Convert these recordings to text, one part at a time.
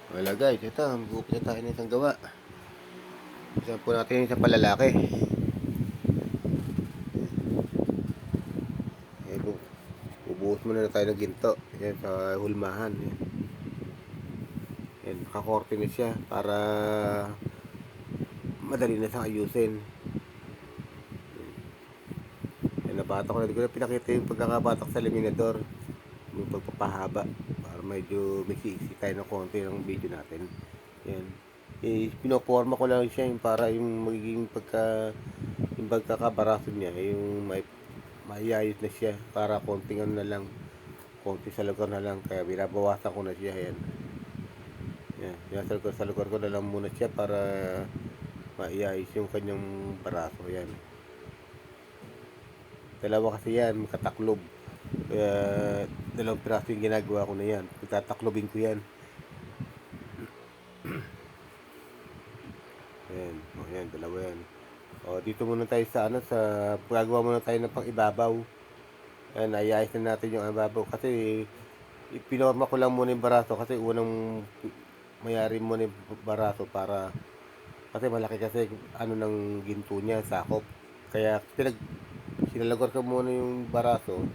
Wala guys, ito, mag-uupisa tayo ng isang gawa. Isa po natin yung isang palalaki. Eh, bubuhos muna na tayo ng ginto. Yan, sa hulmahan. Yan, yan nakakorte na siya para madali na siyang ayusin. Yan, nabatak ko na. Hindi ko na pinakita yung pagkakabatak sa laminador. Yung pagpapahaba. Para medyo miksi-iksi tayo ng konti ng video natin. Yan. Pinoforma ko lang siya yung para yung magiging yung pagkakabaraso niya yung maiayos na siya para konting ano na lang, konti sa lugar na lang, kaya binabawasan ko na siya. Yan sa lugar ko na lang muna siya para maiayos yung kanyang baraso. Yan, dalawa kasi yan kataklob, kaya dalawang piraso yung ginagawa ko na yan, tataklobin ko yan. Yan, dalawa yan. Dito muna tayo sa gagawa muna tayo ng pang ibabaw. Ayan, ayayos na natin yung ibabaw kasi pinorma ko lang muna yung baraso kasi unang mayari muna yung baraso para kasi malaki kasi ng ginto niya, sakop. Kaya sinalagor ko muna yung baraso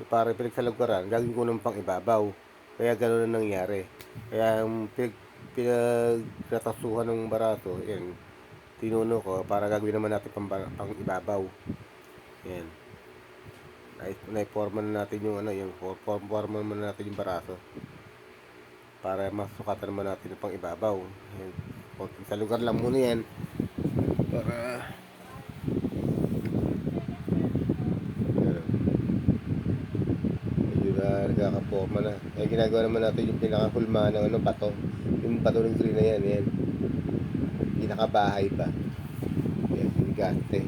para pinagsalagaran, gagawin ko ng pang ibabaw. Kaya ganoon na nangyari. Kaya pinagkatasuhan ng baraso, yan, tinuno ko para gagawin naman natin pang ibabaw. Yan. Naiforma na natin yung forma na natin yung baraso para masukatan naman natin yung pang ibabaw. Yan. Sa lugar lang muna yan para medyo na nagkakaporma na. Kaya ginagawa naman natin yung pinakahulma ng bato. Yung bato ng green na yan. Pinakabahay pa. Yan, yung gaste.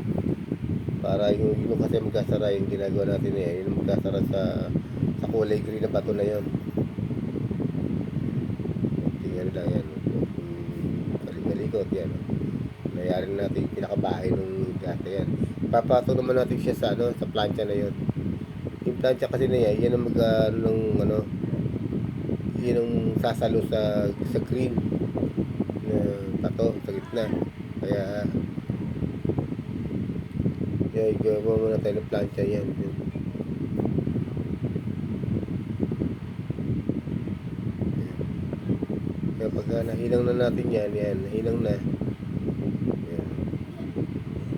Para yung kasi magkasara yung ginagawa natin yung magkasara sa kulay green na bato na yun. Tingnan lang yan. Balik-balikot yan. Nayari natin yung pinakabahay ng gaste yan. Papato naman natin siya sa plancha na yun. Yung plancha kasi na yan ang yun ang sasalo sa green na bato sa gitna. Kaya gawa muna tayo ng plancha yan. Kaya pagka nahinang na natin yan, nahinang na yan.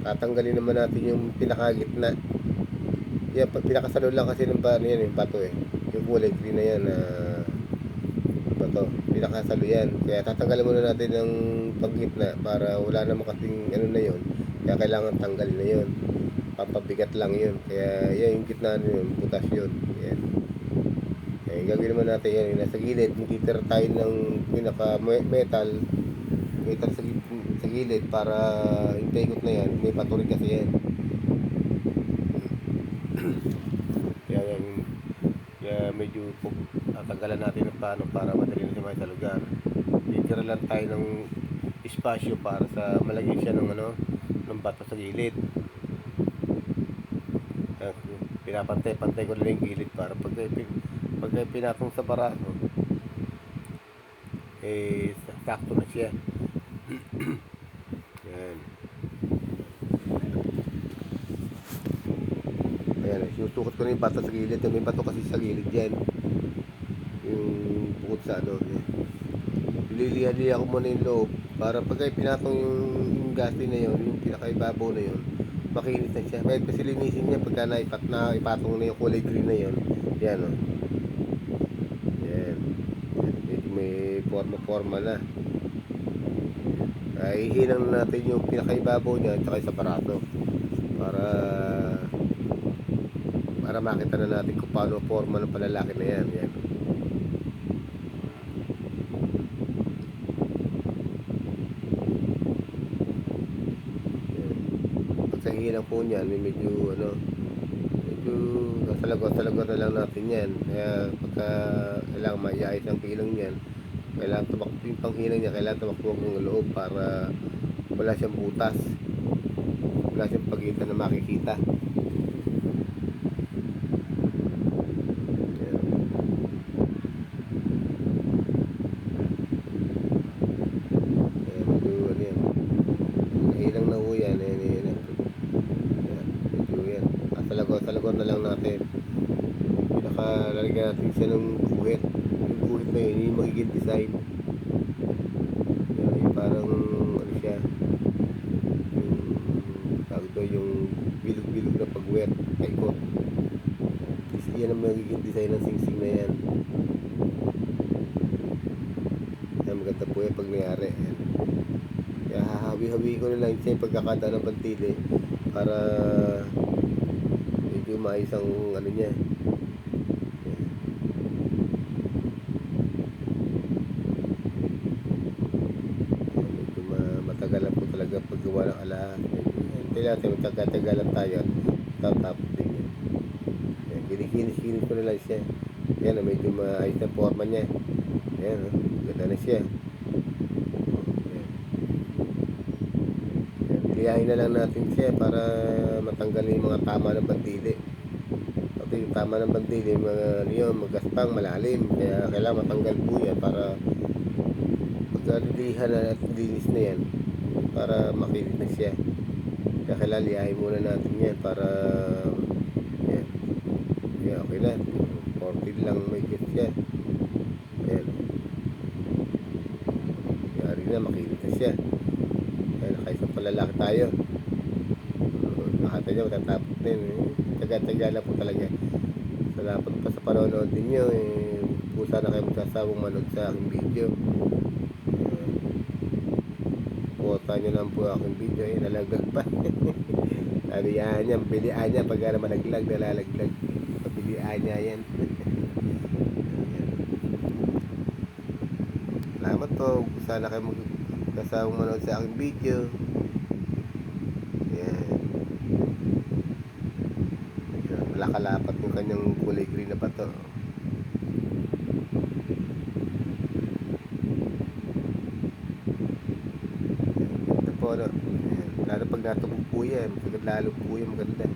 Tatanggalin naman natin yung pinakagitna yan, pinakasalo lang kasi ng yung bato yung kulay green na yan bato, pinakasalo yan. Kaya tatanggalin muna natin yung paggitna para wala naman kasing na yun, kaya kailangan tanggalin na yun, pampabigat lang yun. Kaya yan yung gitna yun, butas yun. Yan. Gagawin naman natin yan. Nasa gilid, magtitira tayo ng pinaka metal sa gilid para yung paikot na yan, may patuloy kasi yan. Kaya medyo tatanggalan natin ng paano para madali na siya sa lugar. Titira lang tayo ng espasyo para sa malagyan siya ng bato sa gilid. Pinapantay-pantay ko lang yung gilid para pag pinatong sa baraso sakto na siya. Yan. Ayan, susukot ko na yung bato sa gilid. May bato kasi sa gilid yan, yung bukod sa Liliya ko muna yung loob para pag pinatong yung gaste na yun, yung pinakaibabaw na yun, makinis na siya. Kahit kasi linisin niya pagka ipatong na yung kulay green na yun. Yan yan. Medyo may forma na. Ihinang natin yung pinakaibabaw niya at saka sa barato para makita na natin kung paano forma ng palalaki na yan. Yan. Sa hilang po niyan, medyo salagot na lang natin yan. Kaya pagka kailangan maiayos ang kilong niyan, kailangan tumakbo yung panghilang niya, kailangan tumakbo ng loob para wala siyang butas, wala siyang pagitan na makikita. natin siya ng guhit. Yung guhit na yun, yung magiging design. Yung parang ano siya, yung tawag doon, yung bilog-bilog na pag-wet, paikot. Kasi yan ang magiging design ng singsing na yan. Yan, maganda po yan pag nangyari. Yan. Kaya hahawi-hawi ko na lang siya yung pagkakadaan ng pantili para medyo maayos ang ano niya. Medyo matagal lang po talaga paggawa ng alahas. Hindi natin magkakatagalan tayo at tatapos din yan. Yan, kinikinis ko na lang siya. Yan, medyo maayos na forma niya. Yan, ganda na siya. Liyahin na lang natin siya para matanggal yung mga tama ng bandili. Pati yung tama ng bandili, mga ano yun, magaspang, malalim. Kaya kailangan matanggal po yan para pagkalilihan na at linis na yan para makinis na siya. Kaya kailangan liyahin muna natin yan para yan. Kaya okay na. 14 lang may get siya. Yan. Yari na, makinis na siya. Kaya nakaisang palalaki tayo. Nakata nyo, matatapos din. Taga-taga lang po talaga. Salamat pa sa panonood ninyo. Kung sana kayo magsasawang manood sa aking video. Kuwata nyo lang po aking video. Nalaglag pa. Sabihan niya, bilihan niya. Pag malaglag, nalalaglag. Pabilihan niya yan. Salamat po. Kung sana kayo kasawang manood sa aking video. Yan. Malakalapat yung kanyang kulay green na bato. Ito po, no? Lalo pag natubog po yan, lalo po yan maganda.